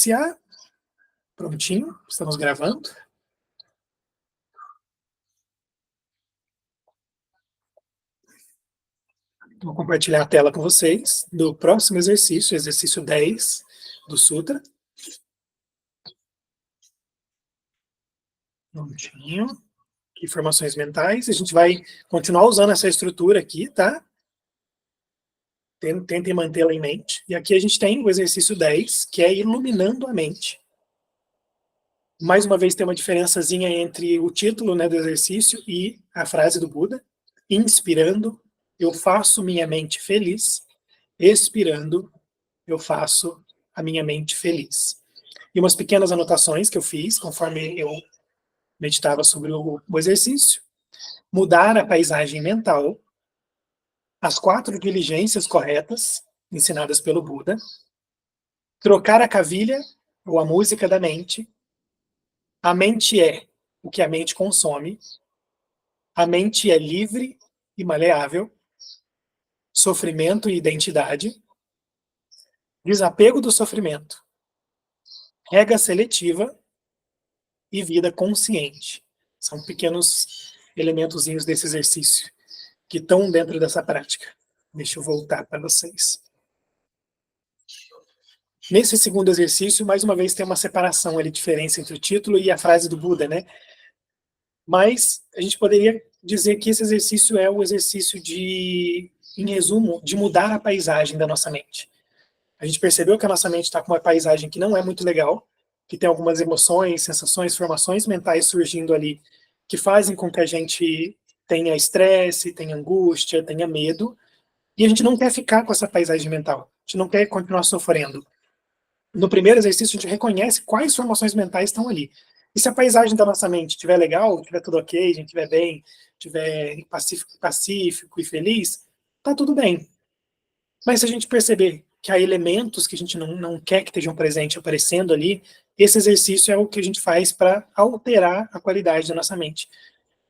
iniciar. Prontinho, estamos gravando. Vou compartilhar a tela com vocês do próximo exercício, exercício 10 do Sutra. Prontinho. Informações mentais. A gente vai continuar usando essa estrutura aqui, tá? Tentem mantê-la em mente. E aqui a gente tem o exercício 10, que é iluminando a mente. Mais uma vez tem uma diferençazinha entre o título, né, do exercício e a frase do Buda. Inspirando, eu faço minha mente feliz. Expirando, eu faço a minha mente feliz. E umas pequenas anotações que eu fiz conforme eu meditava sobre o exercício. Mudar a paisagem mental. As 4 diligências corretas ensinadas pelo Buda. Trocar a cavilha ou a música da mente. A mente é o que a mente consome. A mente é livre e maleável. Sofrimento e identidade. Desapego do sofrimento. Regra seletiva e vida consciente. São pequenos elementozinhos desse exercício que estão dentro dessa prática. Deixa eu voltar para vocês. Nesse segundo exercício, mais uma vez tem uma separação ali, diferença entre o título e a frase do Buda, né? Mas a gente poderia dizer que esse exercício é o exercício de, em resumo, de mudar a paisagem da nossa mente. A gente percebeu que a nossa mente está com uma paisagem que não é muito legal, que tem algumas emoções, sensações, formações mentais surgindo ali, que fazem com que a gente tenha estresse, tenha angústia, tenha medo, e a gente não quer ficar com essa paisagem mental, a gente não quer continuar sofrendo. No primeiro exercício, a gente reconhece quais formações mentais estão ali. E se a paisagem da nossa mente estiver legal, estiver tudo ok, a gente estiver bem, estiver pacífico e feliz, tá tudo bem. Mas se a gente perceber que há elementos que a gente não quer que estejam presentes aparecendo ali, esse exercício é o que a gente faz para alterar a qualidade da nossa mente.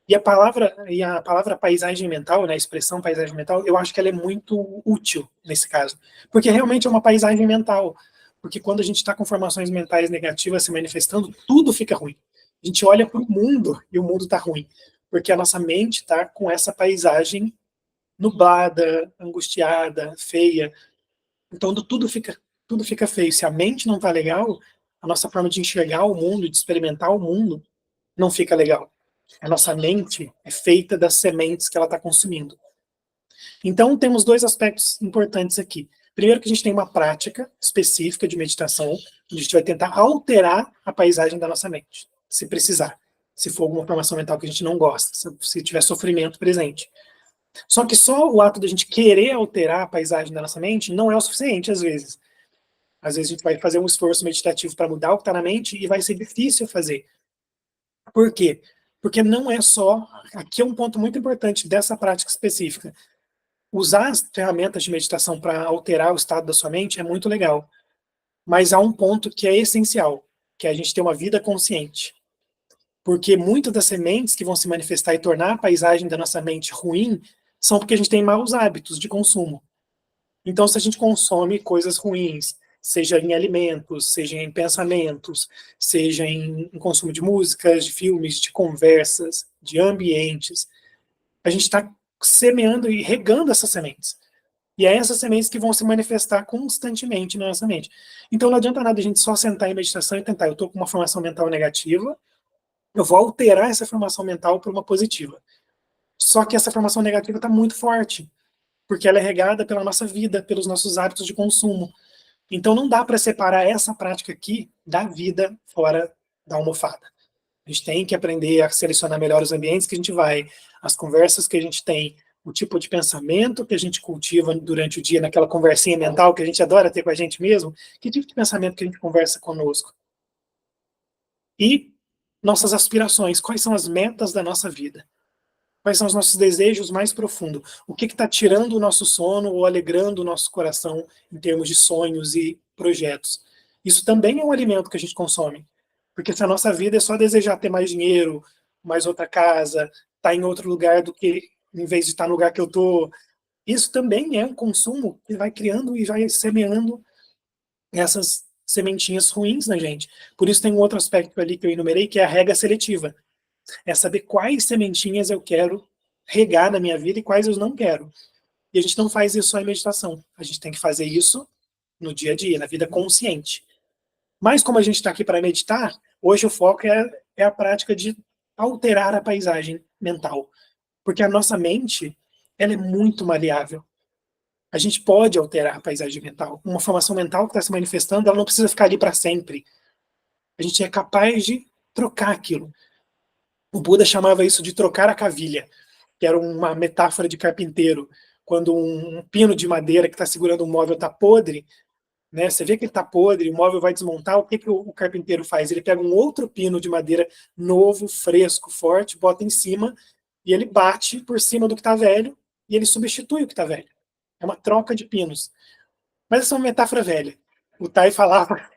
E a palavra paisagem mental, né, a expressão paisagem mental, eu acho que ela é muito útil nesse caso. Porque realmente é uma paisagem mental. Porque quando a gente está com formações mentais negativas se manifestando, tudo fica ruim. A gente olha para o mundo e o mundo está ruim. Porque a nossa mente está com essa paisagem nublada, angustiada, feia. Então tudo fica feio. Se a mente não está legal, a nossa forma de enxergar o mundo, de experimentar o mundo, não fica legal. A nossa mente é feita das sementes que ela está consumindo. Então, temos 2 aspectos importantes aqui. Primeiro que a gente tem uma prática específica de meditação, onde a gente vai tentar alterar a paisagem da nossa mente, se precisar. Se for alguma formação mental que a gente não gosta, se tiver sofrimento presente. Só que só o ato de a gente querer alterar a paisagem da nossa mente não é o suficiente, às vezes. Às vezes a gente vai fazer um esforço meditativo para mudar o que está na mente e vai ser difícil fazer. Por quê? Porque não é só... Aqui é um ponto muito importante dessa prática específica. Usar as ferramentas de meditação para alterar o estado da sua mente é muito legal. Mas há um ponto que é essencial, que é a gente ter uma vida consciente. Porque muitas das sementes que vão se manifestar e tornar a paisagem da nossa mente ruim são porque a gente tem maus hábitos de consumo. Então, se a gente consome coisas ruins, seja em alimentos, seja em pensamentos, seja em consumo de músicas, de filmes, de conversas, de ambientes, a gente está semeando e regando essas sementes. E é essas sementes que vão se manifestar constantemente na nossa mente. Então não adianta nada a gente só sentar em meditação e tentar, eu estou com uma formação mental negativa, eu vou alterar essa formação mental para uma positiva. Só que essa formação negativa está muito forte, porque ela é regada pela nossa vida, pelos nossos hábitos de consumo. Então não dá para separar essa prática aqui da vida fora da almofada. A gente tem que aprender a selecionar melhor os ambientes que a gente vai, as conversas que a gente tem, o tipo de pensamento que a gente cultiva durante o dia, naquela conversinha mental que a gente adora ter com a gente mesmo, que tipo de pensamento que a gente conversa conosco. E nossas aspirações, quais são as metas da nossa vida? Quais são os nossos desejos mais profundos? O que está tirando o nosso sono ou alegrando o nosso coração em termos de sonhos e projetos? Isso também é um alimento que a gente consome. Porque se a nossa vida é só desejar ter mais dinheiro, mais outra casa, estar em outro lugar do que em vez de estar no lugar que eu estou, isso também é um consumo que vai criando e vai semeando essas sementinhas ruins na gente. Por isso tem um outro aspecto ali que eu enumerei, que é a rega seletiva. É saber quais sementinhas eu quero regar na minha vida e quais eu não quero. E a gente não faz isso só em meditação. A gente tem que fazer isso no dia a dia, na vida consciente. Mas como a gente está aqui para meditar, hoje o foco é a prática de alterar a paisagem mental. Porque a nossa mente, ela é muito maleável. A gente pode alterar a paisagem mental. Uma formação mental que está se manifestando, ela não precisa ficar ali para sempre. A gente é capaz de trocar aquilo. O Buda chamava isso de trocar a cavilha, que era uma metáfora de carpinteiro. Quando um pino de madeira que está segurando um móvel está podre, né, você vê que ele está podre, o móvel vai desmontar, o que, que o carpinteiro faz? Ele pega um outro pino de madeira novo, fresco, forte, bota em cima, e ele bate por cima do que está velho, e ele substitui o que está velho. É uma troca de pinos. Mas essa é uma metáfora velha. O Tai falava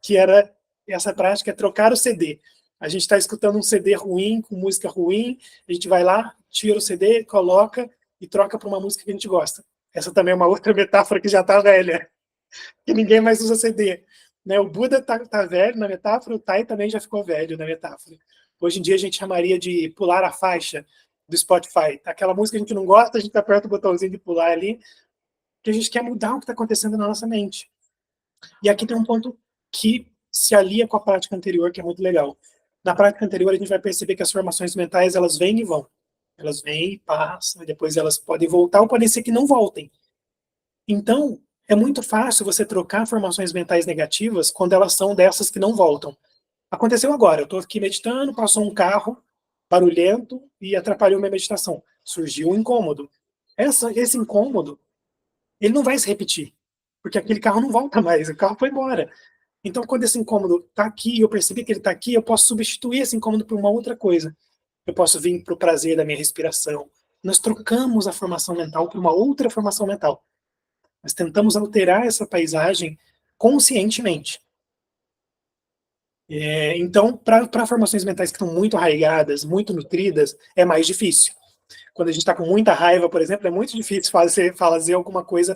que era essa prática é trocar o CD. A gente está escutando um CD ruim, com música ruim, a gente vai lá, tira o CD, coloca e troca para uma música que a gente gosta. Essa também é uma outra metáfora que já está velha, que ninguém mais usa CD. Né? O Buda tá velho na metáfora, o Tai também já ficou velho na metáfora. Hoje em dia a gente chamaria de pular a faixa do Spotify. Aquela música que a gente não gosta, a gente aperta o botãozinho de pular ali, que a gente quer mudar o que está acontecendo na nossa mente. E aqui tem um ponto que se alia com a prática anterior, que é muito legal. Na prática anterior, a gente vai perceber que as formações mentais, elas vêm e vão. Elas vêm e passam, e depois elas podem voltar ou podem ser que não voltem. Então, é muito fácil você trocar formações mentais negativas quando elas são dessas que não voltam. Aconteceu agora, eu estou aqui meditando, passou um carro barulhento e atrapalhou minha meditação. Surgiu um incômodo. Esse incômodo, ele não vai se repetir, porque aquele carro não volta mais, o carro foi embora. Então, quando esse incômodo está aqui, eu percebi que ele está aqui, eu posso substituir esse incômodo por uma outra coisa. Eu posso vir para o prazer da minha respiração. Nós trocamos a formação mental por uma outra formação mental. Nós tentamos alterar essa paisagem conscientemente. Então, para formações mentais que estão muito arraigadas, muito nutridas, é mais difícil. Quando a gente está com muita raiva, por exemplo, é muito difícil fazer alguma coisa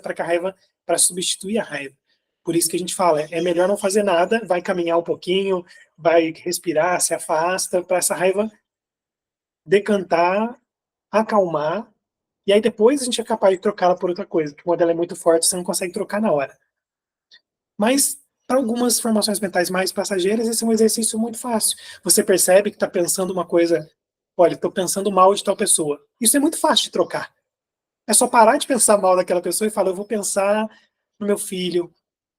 para substituir a raiva. Por isso que a gente fala, é melhor não fazer nada, vai caminhar um pouquinho, vai respirar, se afasta, para essa raiva decantar, acalmar, e aí depois a gente é capaz de trocá-la por outra coisa, porque quando ela é muito forte, você não consegue trocar na hora. Mas, para algumas formações mentais mais passageiras, esse é um exercício muito fácil. Você percebe que está pensando uma coisa, olha, estou pensando mal de tal pessoa. Isso é muito fácil de trocar. É só parar de pensar mal daquela pessoa e falar, eu vou pensar no meu filho,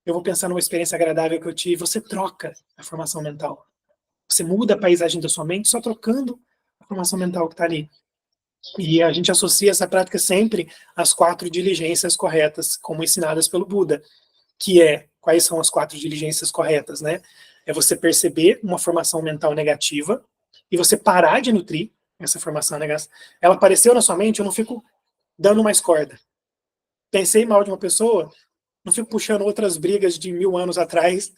eu vou pensar numa experiência agradável que eu tive. Você troca a formação mental. Você muda a paisagem da sua mente só trocando a formação mental que está ali. E a gente associa essa prática sempre às 4 diligências corretas, como ensinadas pelo Buda, que quais são as 4 diligências corretas, né? É você perceber uma formação mental negativa e você parar de nutrir essa formação negativa. Ela apareceu na sua mente, eu não fico dando mais corda. Pensei mal de uma pessoa, não fico puxando outras brigas de 1000 anos atrás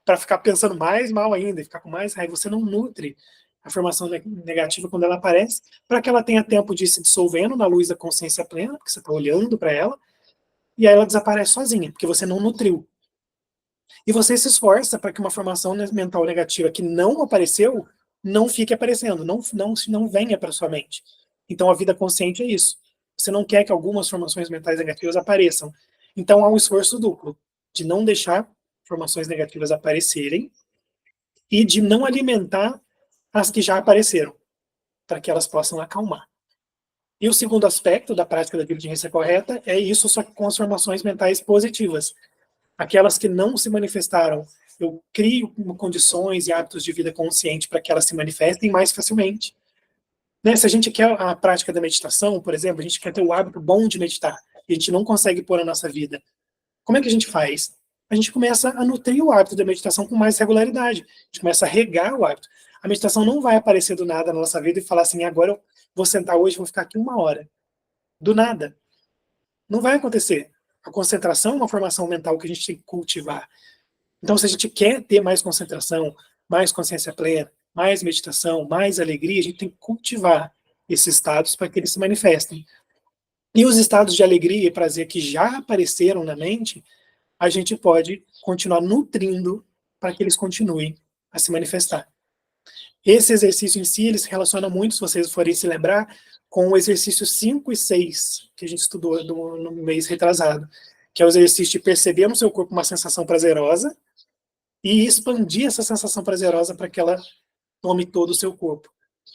para ficar pensando mais mal ainda, e ficar com mais raiva. Você não nutre a formação negativa quando ela aparece, para que ela tenha tempo de ir se dissolvendo na luz da consciência plena, porque você está olhando para ela, e aí ela desaparece sozinha, porque você não nutriu. E você se esforça para que uma formação mental negativa que não apareceu, não fique aparecendo, não venha para sua mente. Então a vida consciente é isso. Você não quer que algumas formações mentais negativas apareçam. Então há um esforço duplo, de não deixar formações negativas aparecerem e de não alimentar as que já apareceram, para que elas possam acalmar. E o segundo aspecto da prática da diligência correta é isso, só que com as formações mentais positivas. Aquelas que não se manifestaram, eu crio condições e hábitos de vida consciente para que elas se manifestem mais facilmente. Né? Se a gente quer a prática da meditação, por exemplo, a gente quer ter o hábito bom de meditar, e a gente não consegue pôr na nossa vida, como é que a gente faz? A gente começa a nutrir o hábito da meditação com mais regularidade. A gente começa a regar o hábito. A meditação não vai aparecer do nada na nossa vida e falar assim, agora eu vou sentar hoje e vou ficar aqui 1 hora. Do nada. Não vai acontecer. A concentração é uma formação mental que a gente tem que cultivar. Então, se a gente quer ter mais concentração, mais consciência plena, mais meditação, mais alegria, a gente tem que cultivar esses estados para que eles se manifestem. E os estados de alegria e prazer que já apareceram na mente, a gente pode continuar nutrindo para que eles continuem a se manifestar. Esse exercício em si, ele se relaciona muito, se vocês forem se lembrar, com o exercício 5 e 6, que a gente estudou no mês retrasado, que é o exercício de perceber no seu corpo uma sensação prazerosa e expandir essa sensação prazerosa para que ela tome todo o seu corpo.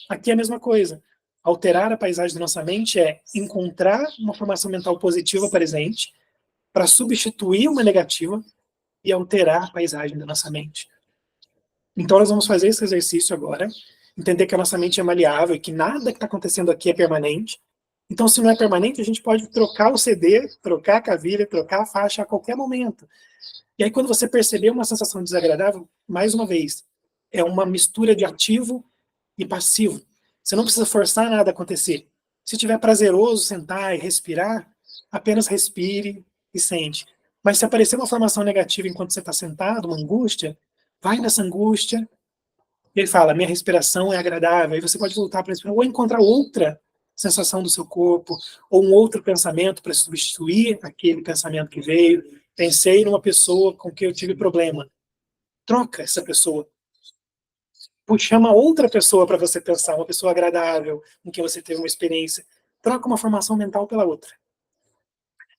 Aqui é a mesma coisa. Alterar a paisagem da nossa mente é encontrar uma formação mental positiva presente para substituir uma negativa e alterar a paisagem da nossa mente. Então, nós vamos fazer esse exercício agora, entender que a nossa mente é maleável e que nada que está acontecendo aqui é permanente. Então, se não é permanente, a gente pode trocar o CD, trocar a cavilha, trocar a faixa a qualquer momento. E aí, quando você perceber uma sensação desagradável, mais uma vez, é uma mistura de ativo e passivo. Você não precisa forçar nada a acontecer. Se tiver prazeroso sentar e respirar, apenas respire e sente. Mas se aparecer uma formação negativa enquanto você está sentado, uma angústia, vai nessa angústia. Ele fala, minha respiração é agradável. Aí você pode voltar para a respiração ou encontrar outra sensação do seu corpo, ou um outro pensamento para substituir aquele pensamento que veio. Pensei numa pessoa com quem eu tive problema. Troca essa pessoa. Chama outra pessoa para você pensar, uma pessoa agradável, com quem você teve uma experiência. Troca uma formação mental pela outra.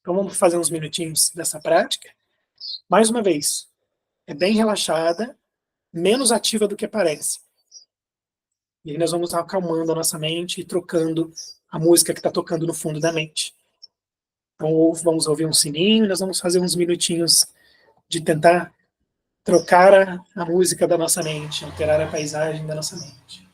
Então vamos fazer uns minutinhos dessa prática. Mais uma vez, é bem relaxada, menos ativa do que parece. E aí nós vamos acalmando a nossa mente e trocando a música que está tocando no fundo da mente. Então vamos ouvir um sininho e nós vamos fazer uns minutinhos de tentar trocar a música da nossa mente, alterar a paisagem da nossa mente.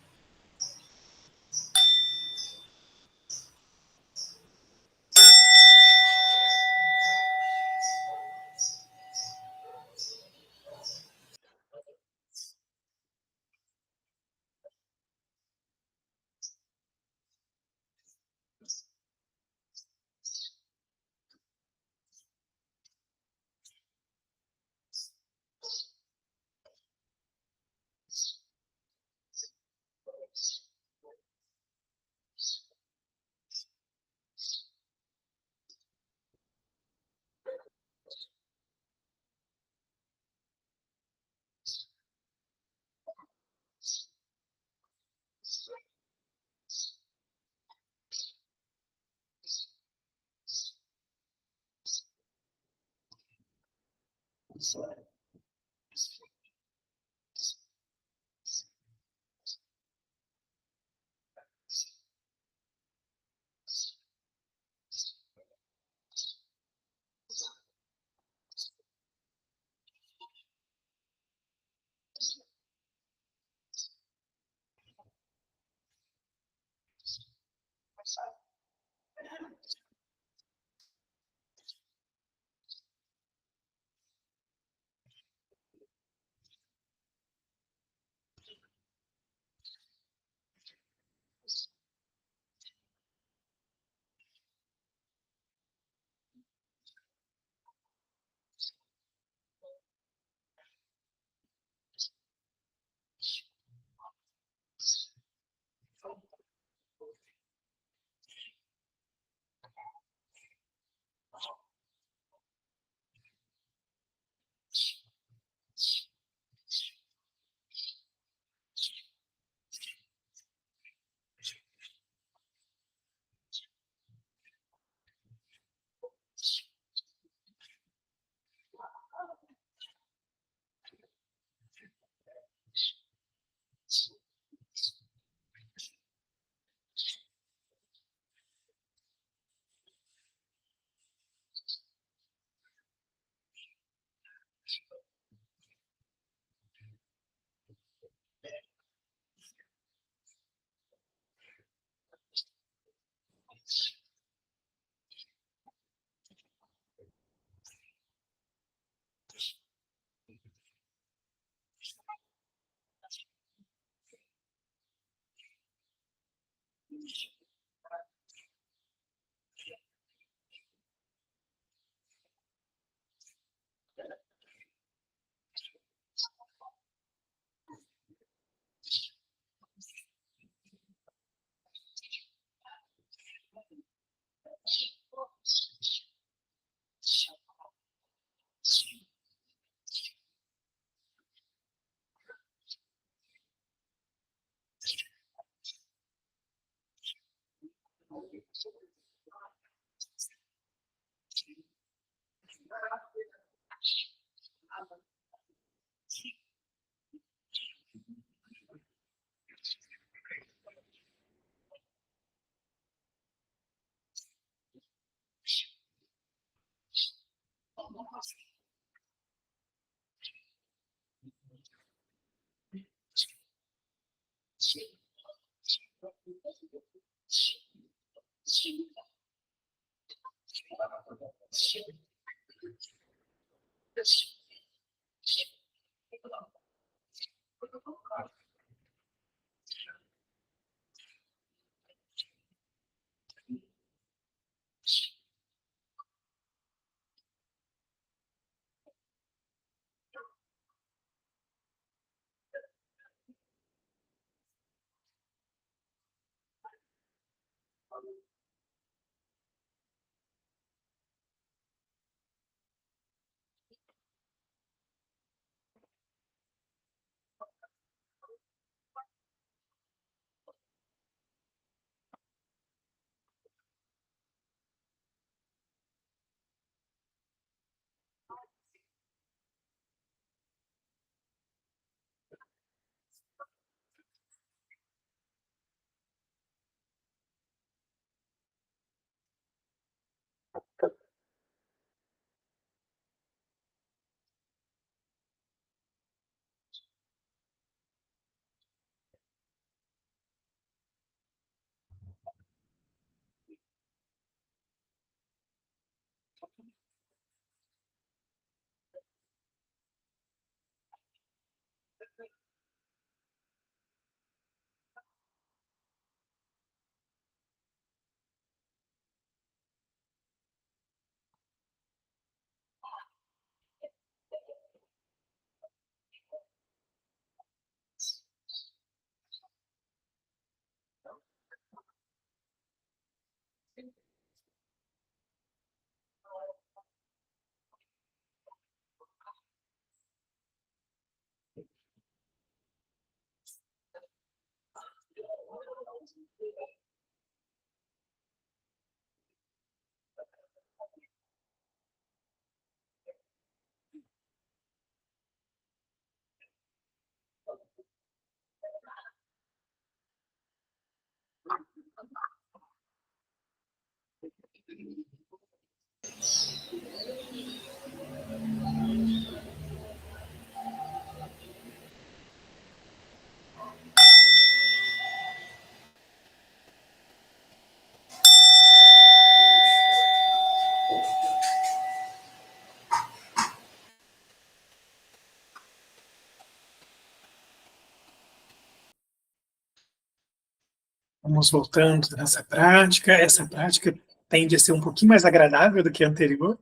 Vamos voltando nessa prática. Essa prática tende a ser um pouquinho mais agradável do que a anterior,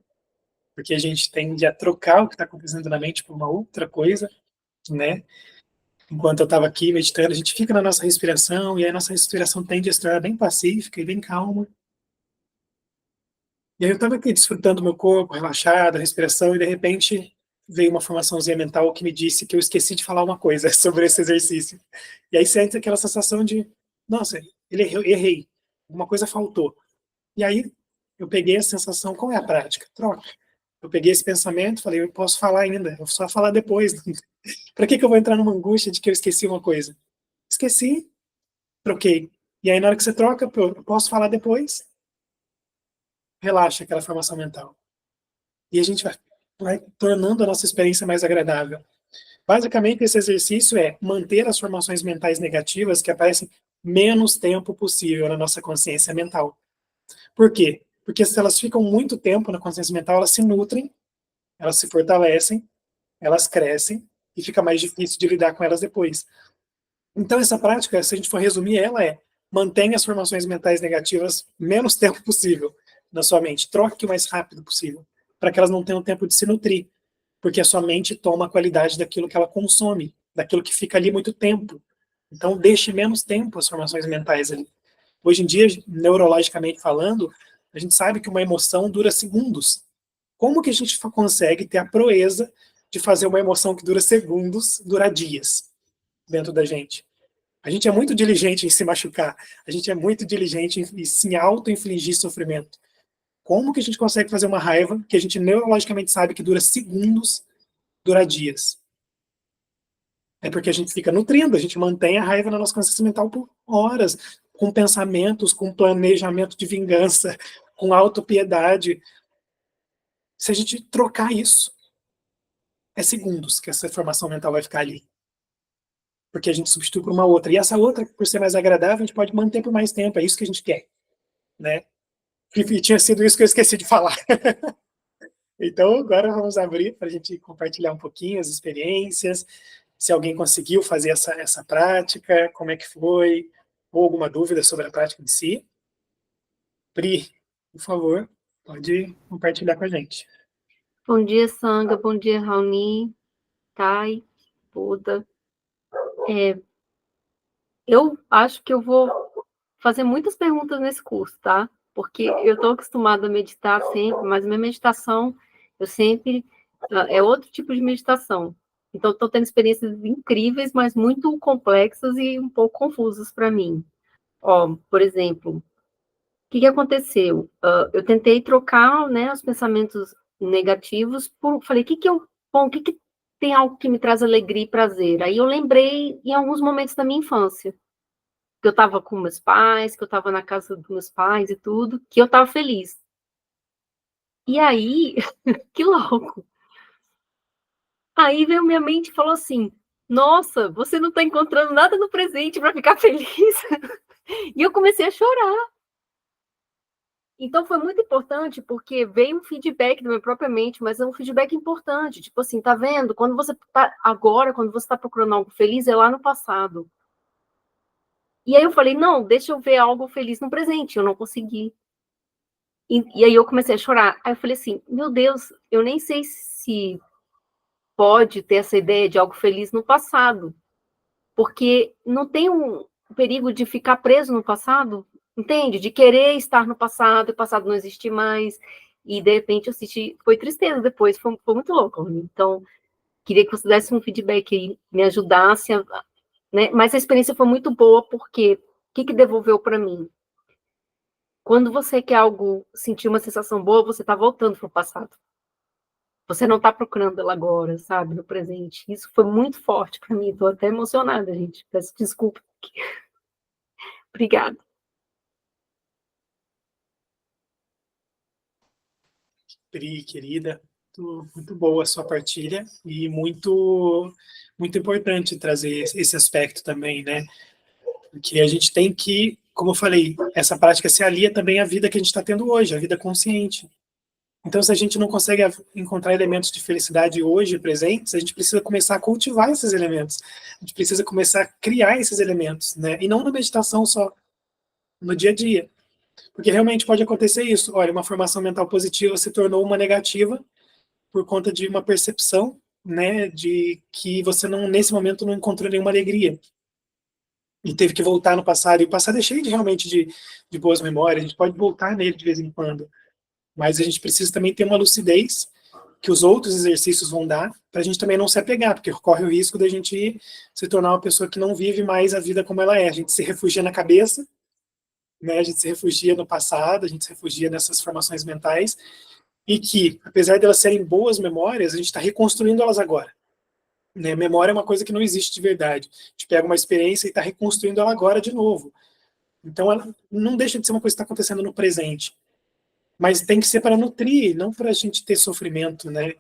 porque a gente tende a trocar o que está acontecendo na mente por uma outra coisa, né? Enquanto eu estava aqui meditando, a gente fica na nossa respiração, e aí a nossa respiração tende a se tornar bem pacífica e bem calma. E aí eu estava aqui desfrutando do meu corpo, relaxado, a respiração, e de repente veio uma formaçãozinha mental que me disse que eu esqueci de falar uma coisa sobre esse exercício. E aí sente aquela sensação de, nossa, errei, alguma coisa faltou. E aí eu peguei a sensação, qual é a prática? Troca. Eu peguei esse pensamento, falei, eu posso falar ainda, eu vou só falar depois. Para que eu vou entrar numa angústia de que eu esqueci uma coisa? Esqueci, troquei. E aí na hora que você troca, eu posso falar depois, relaxa aquela formação mental. E a gente vai tornando a nossa experiência mais agradável. Basicamente, esse exercício é manter as formações mentais negativas que aparecem menos tempo possível na nossa consciência mental. Por quê? Porque se elas ficam muito tempo na consciência mental, elas se nutrem, elas se fortalecem, elas crescem e fica mais difícil de lidar com elas depois. Então, essa prática, se a gente for resumir ela, é mantenha as formações mentais negativas menos tempo possível na sua mente. Troque o mais rápido possível, para que elas não tenham tempo de se nutrir, porque a sua mente toma a qualidade daquilo que ela consome, daquilo que fica ali muito tempo. Então, deixe menos tempo as formações mentais ali. Hoje em dia, neurologicamente falando, a gente sabe que uma emoção dura segundos. Como que a gente consegue ter a proeza de fazer uma emoção que dura segundos, durar dias dentro da gente? A gente é muito diligente em se machucar, a gente é muito diligente em se auto-infligir sofrimento. Como que a gente consegue fazer uma raiva que a gente neurologicamente sabe que dura segundos, dura dias? É porque a gente fica nutrindo, a gente mantém a raiva na nossa consciência mental por horas, com pensamentos, com planejamento de vingança, com autopiedade. Se a gente trocar isso, é segundos que essa informação mental vai ficar ali. Porque a gente substitui por uma outra. E essa outra, por ser mais agradável, a gente pode manter por mais tempo. É isso que a gente quer, né? E tinha sido isso que eu esqueci de falar. Então, agora vamos abrir para a gente compartilhar um pouquinho as experiências, se alguém conseguiu fazer essa prática, como é que foi, ou alguma dúvida sobre a prática em si. Pri, por favor, pode compartilhar com a gente. Bom dia, Sanga. Bom dia, Raoni, Thay, Buda. Eu acho que eu vou fazer muitas perguntas nesse curso, tá? Porque eu estou acostumada a meditar sempre, mas minha meditação, eu sempre... é outro tipo de meditação. Então, estou tendo experiências incríveis, mas muito complexas e um pouco confusas para mim. Ó, por exemplo, o que aconteceu? Eu tentei trocar, né, os pensamentos negativos por... Falei, bom, o que tem algo que me traz alegria e prazer? Aí eu lembrei em alguns momentos da minha infância, que eu estava com meus pais, que eu estava na casa dos meus pais e tudo, que eu estava feliz. E aí, que louco! Aí veio minha mente e falou assim, nossa, você não está encontrando nada no presente para ficar feliz? E eu comecei a chorar. Então foi muito importante, porque veio um feedback da minha própria mente, mas é um feedback importante, tipo assim, tá vendo? Quando você tá agora, quando você está procurando algo feliz, é lá no passado. E aí eu falei, não, deixa eu ver algo feliz no presente, eu não consegui. E aí eu comecei a chorar. Aí eu falei assim, meu Deus, eu nem sei se pode ter essa ideia de algo feliz no passado, porque não tem um perigo de ficar preso no passado, entende? De querer estar no passado, e o passado não existe mais, e de repente eu senti, foi tristeza depois, foi muito louco. Então, queria que você desse um feedback aí, me ajudasse, né? Mas a experiência foi muito boa, porque o que devolveu para mim? Quando você quer algo, sentir uma sensação boa, você está voltando para o passado. Você não está procurando ela agora, sabe, no presente. Isso foi muito forte para mim, estou até emocionada, gente. Peço desculpa. Obrigada. Pri, querida, muito boa a sua partilha e muito importante trazer esse aspecto também, né? Porque a gente tem que, como eu falei, essa prática se alia também à vida que a gente está tendo hoje, a vida consciente. Então, se a gente não consegue encontrar elementos de felicidade hoje presentes, a gente precisa começar a cultivar esses elementos. A gente precisa começar a criar esses elementos, né? E não na meditação só, no dia a dia. Porque realmente pode acontecer isso. Olha, uma formação mental positiva se tornou uma negativa por conta de uma percepção, né, de que você não, nesse momento, não encontrou nenhuma alegria. E teve que voltar no passado. E o passado é cheio realmente de boas memórias, a gente pode voltar nele de vez em quando. Mas a gente precisa também ter uma lucidez que os outros exercícios vão dar, para a gente também não se apegar, porque corre o risco da gente se tornar uma pessoa que não vive mais a vida como ela é. A gente se refugia na cabeça, né? A gente se refugia no passado, a gente se refugia nessas formações mentais, e que, apesar de elas serem boas memórias, a gente está reconstruindo elas agora. Né? Memória é uma coisa que não existe de verdade. A gente pega uma experiência e está reconstruindo ela agora de novo. Então, ela não deixa de ser uma coisa que está acontecendo no presente. Mas tem que ser para nutrir, não para a gente ter sofrimento, né?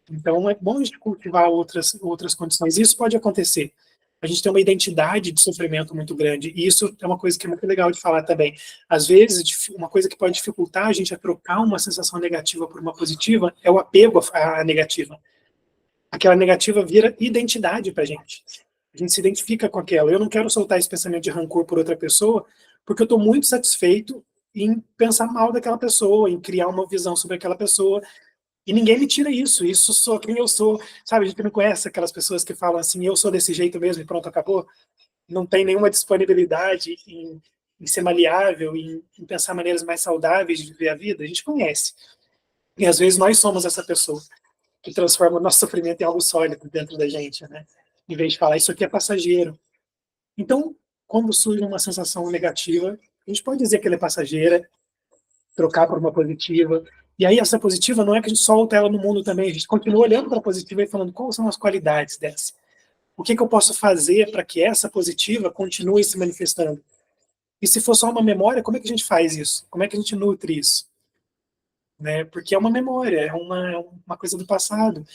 Então, é bom a gente cultivar outras condições. Isso pode acontecer. A gente tem uma identidade de sofrimento muito grande, e isso é uma coisa que é muito legal de falar também. Às vezes, uma coisa que pode dificultar a gente a trocar uma sensação negativa por uma positiva é o apego à negativa. Aquela negativa vira identidade para a gente. A gente se identifica com aquela. Eu não quero soltar esse pensamento de rancor por outra pessoa, porque eu estou muito satisfeito em pensar mal daquela pessoa, em criar uma visão sobre aquela pessoa, e ninguém me tira isso. Isso sou quem eu sou. Sabe, a gente não conhece aquelas pessoas que falam assim, eu sou desse jeito mesmo e pronto, acabou. Não tem nenhuma disponibilidade em ser maleável, em pensar maneiras mais saudáveis de viver a vida. A gente conhece. E às vezes nós somos essa pessoa que transforma o nosso sofrimento em algo sólido dentro da gente, né? Em vez de falar, isso aqui é passageiro. Então, quando surge uma sensação negativa, a gente pode dizer que ela é passageira, trocar por uma positiva. E aí essa positiva não é que a gente solta ela no mundo também, a gente continua olhando para a positiva e falando quais são as qualidades dessa. O que eu posso fazer para que essa positiva continue se manifestando? E se for só uma memória, como é que a gente faz isso? Como é que a gente nutre isso? Né? Porque é uma memória, é uma coisa do passado.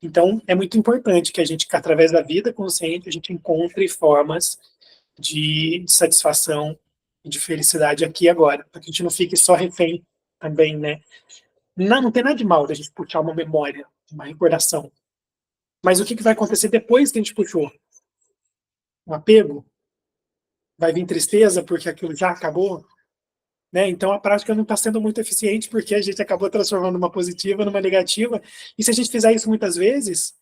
Então, é muito importante que a gente, através da vida consciente, a gente encontre formas de satisfação e de felicidade aqui e agora, para que a gente não fique só refém também, né? Não tem nada de mal da gente puxar uma memória, uma recordação. Mas o que vai acontecer depois que a gente puxou? Um apego? Vai vir tristeza porque aquilo já acabou? Né? Então a prática não está sendo muito eficiente porque a gente acabou transformando uma positiva numa negativa. E se a gente fizer isso muitas vezes,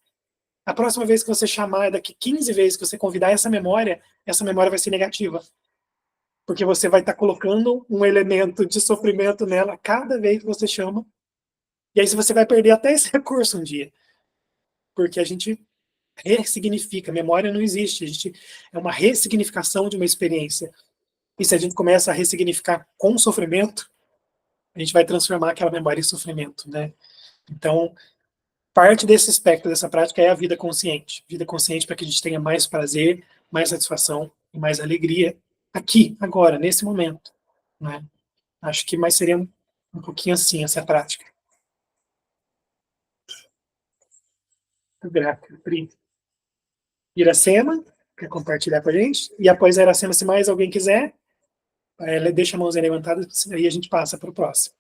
a próxima vez que você chamar, daqui 15 vezes que você convidar essa memória vai ser negativa. Porque você vai estar colocando um elemento de sofrimento nela cada vez que você chama. E aí você vai perder até esse recurso um dia. Porque a gente ressignifica. Memória não existe. É uma ressignificação de uma experiência. E se a gente começa a ressignificar com sofrimento, a gente vai transformar aquela memória em sofrimento, né? Então, parte desse aspecto dessa prática é a vida consciente. Vida consciente para que a gente tenha mais prazer, mais satisfação e mais alegria aqui, agora, nesse momento, né? Acho que mais seria um pouquinho assim essa prática. Muito grato, Pri. Iracema, quer compartilhar com a gente? E após a Iracema, se mais alguém quiser, deixa a mãozinha levantada, aí a gente passa para o próximo.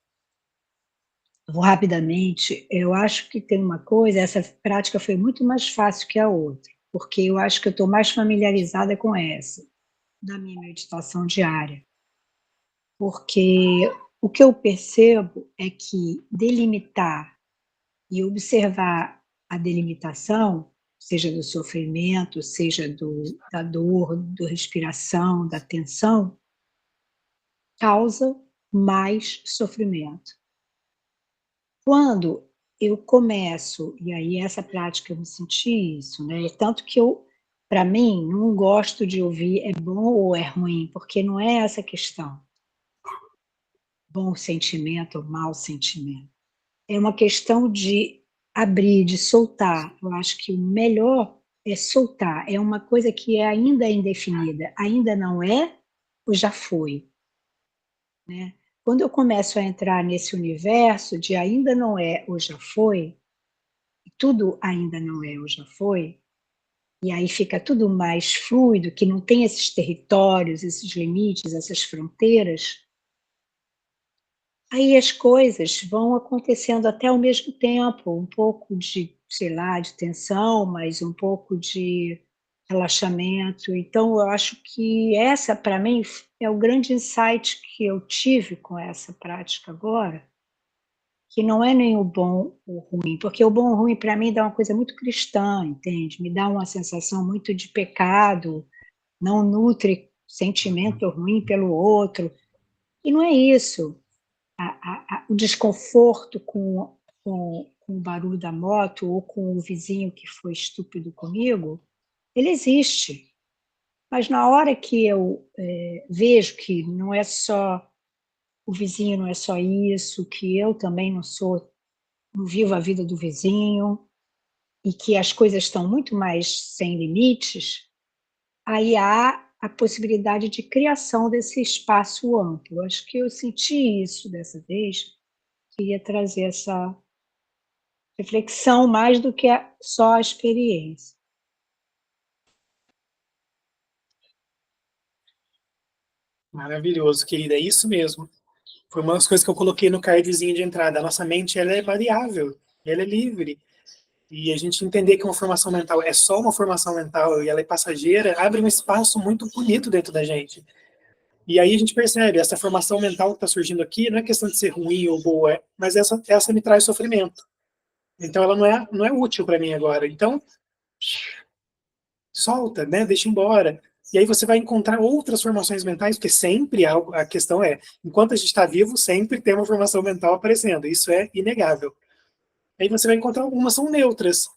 Vou rapidamente. Eu acho que tem uma coisa, essa prática foi muito mais fácil que a outra, porque eu acho que eu estou mais familiarizada com essa, da minha meditação diária. Porque o que eu percebo é que delimitar e observar a delimitação, seja do sofrimento, seja da dor, da respiração, da tensão, causa mais sofrimento. Quando eu começo, e aí essa prática eu me senti isso, né? Tanto que eu, para mim, não gosto de ouvir é bom ou é ruim, porque não é essa a questão. Bom sentimento ou mau sentimento. É uma questão de abrir, de soltar. Eu acho que o melhor é soltar. É uma coisa que ainda é indefinida. Ainda não é ou já foi, né? Quando eu começo a entrar nesse universo de ainda não é ou já foi, tudo ainda não é ou já foi, e aí fica tudo mais fluido, que não tem esses territórios, esses limites, essas fronteiras, aí as coisas vão acontecendo até ao mesmo tempo, um pouco de, sei lá, de tensão, mas um pouco de relaxamento. Então, eu acho que essa, para mim, é o grande insight que eu tive com essa prática agora, que não é nem o bom ou o ruim, porque o bom ou o ruim, para mim, dá uma coisa muito cristã, entende? Me dá uma sensação muito de pecado, não nutre sentimento ruim pelo outro, e não é isso. O desconforto com o barulho da moto ou com o vizinho que foi estúpido comigo, ele existe. Mas na hora que eu vejo que não é só o vizinho, não é só isso, que eu também não vivo a vida do vizinho, e que as coisas estão muito mais sem limites, aí há a possibilidade de criação desse espaço amplo. Acho que eu senti isso dessa vez, queria trazer essa reflexão mais do que só a experiência. Maravilhoso, querida, é isso mesmo. Foi uma das coisas que eu coloquei no cardzinho de entrada. A nossa mente, ela é variável, ela é livre. E a gente entender que uma formação mental é só uma formação mental e ela é passageira, abre um espaço muito bonito dentro da gente. E aí a gente percebe, essa formação mental que está surgindo aqui não é questão de ser ruim ou boa, mas essa me traz sofrimento. Então ela não é útil para mim agora. Então, solta, né? Deixa embora. E aí você vai encontrar outras formações mentais, porque sempre a questão é, enquanto a gente está vivo, sempre tem uma formação mental aparecendo. Isso é inegável. Aí você vai encontrar algumas são neutras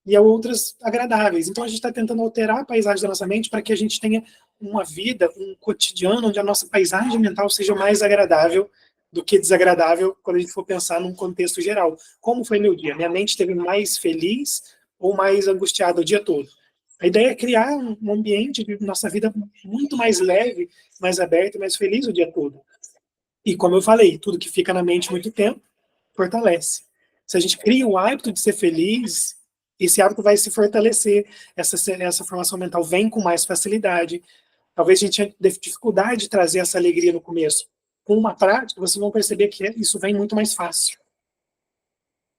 e outras agradáveis. Então a gente está tentando alterar a paisagem da nossa mente para que a gente tenha uma vida, um cotidiano onde a nossa paisagem mental seja mais agradável do que desagradável quando a gente for pensar num contexto geral. Como foi meu dia? Minha mente esteve mais feliz ou mais angustiada o dia todo? A ideia é criar um ambiente de nossa vida muito mais leve, mais aberto, mais feliz o dia todo. E como eu falei, tudo que fica na mente muito tempo fortalece. Se a gente cria o hábito de ser feliz, esse hábito vai se fortalecer, essa formação mental vem com mais facilidade. talvez a gente tenha dificuldade de trazer essa alegria no começo. Com uma prática, vocês vão perceber que isso vem muito mais fácil.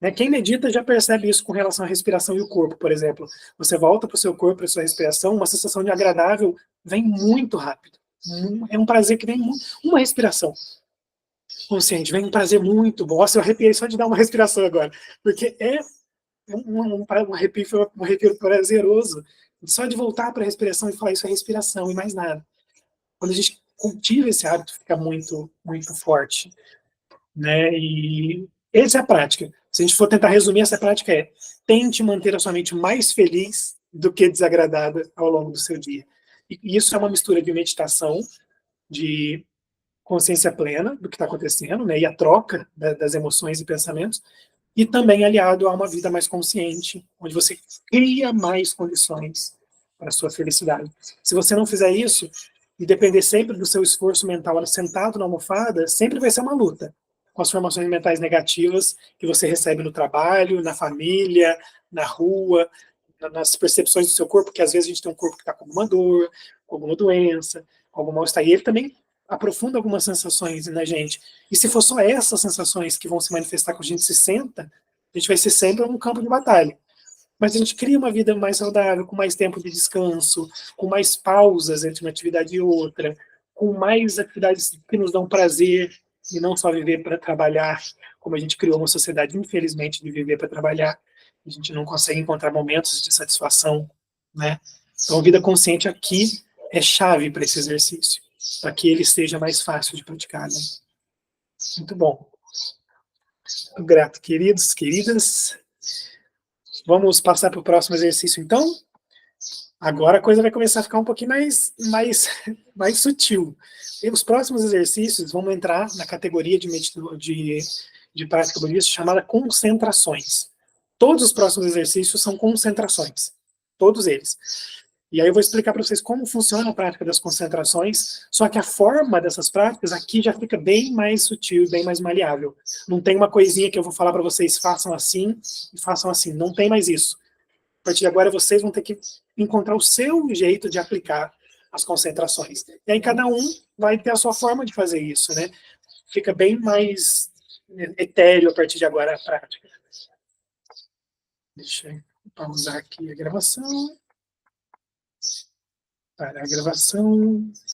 Né? Quem medita já percebe isso com relação à respiração e o corpo, por exemplo. Você volta para o seu corpo, para a sua respiração, uma sensação de agradável vem muito rápido. É um prazer que vem muito. Uma respiração consciente, vem um prazer muito bom. Nossa, eu arrepiei só de dar uma respiração agora, porque é um arrepio prazeroso, só de voltar para a respiração e falar isso é respiração e mais nada. Quando a gente cultiva esse hábito, fica muito, muito forte. Né? E essa é a prática. Se a gente for tentar resumir, essa prática é: tente manter a sua mente mais feliz do que desagradada ao longo do seu dia. E isso é uma mistura de meditação, de consciência plena do que está acontecendo, né? E a troca das emoções e pensamentos, e também aliado a uma vida mais consciente, onde você cria mais condições para a sua felicidade. Se você não fizer isso, e depender sempre do seu esforço mental sentado na almofada, sempre vai ser uma luta com as formações mentais negativas que você recebe no trabalho, na família, na rua, nas percepções do seu corpo, que às vezes a gente tem um corpo que está com alguma dor, com alguma doença, com algum mal-estar, e ele também aprofunda algumas sensações na gente. E se for só essas sensações que vão se manifestar quando a gente se senta, a gente vai ser sempre um campo de batalha. Mas a gente cria uma vida mais saudável, com mais tempo de descanso, com mais pausas entre uma atividade e outra, com mais atividades que nos dão prazer, e não só viver para trabalhar, como a gente criou uma sociedade, infelizmente, de viver para trabalhar. A gente não consegue encontrar momentos de satisfação, né? Então, a vida consciente aqui é chave para esse exercício, para que ele seja mais fácil de praticar. Né? Muito bom. Muito grato, queridos, queridas. Vamos passar para o próximo exercício, então? Agora a coisa vai começar a ficar um pouquinho mais sutil. E os próximos exercícios vão entrar na categoria de prática budista chamada concentrações. Todos os próximos exercícios são concentrações. Todos eles. E aí eu vou explicar para vocês como funciona a prática das concentrações, só que a forma dessas práticas aqui já fica bem mais sutil, bem mais maleável. Não tem uma coisinha que eu vou falar para vocês, façam assim e façam assim. Não tem mais isso. A partir de agora vocês vão ter que encontrar o seu jeito de aplicar as concentrações. E aí cada um vai ter a sua forma de fazer isso, né? Fica bem mais etéreo a partir de agora a prática. Deixa eu pausar aqui a gravação. Para a gravação.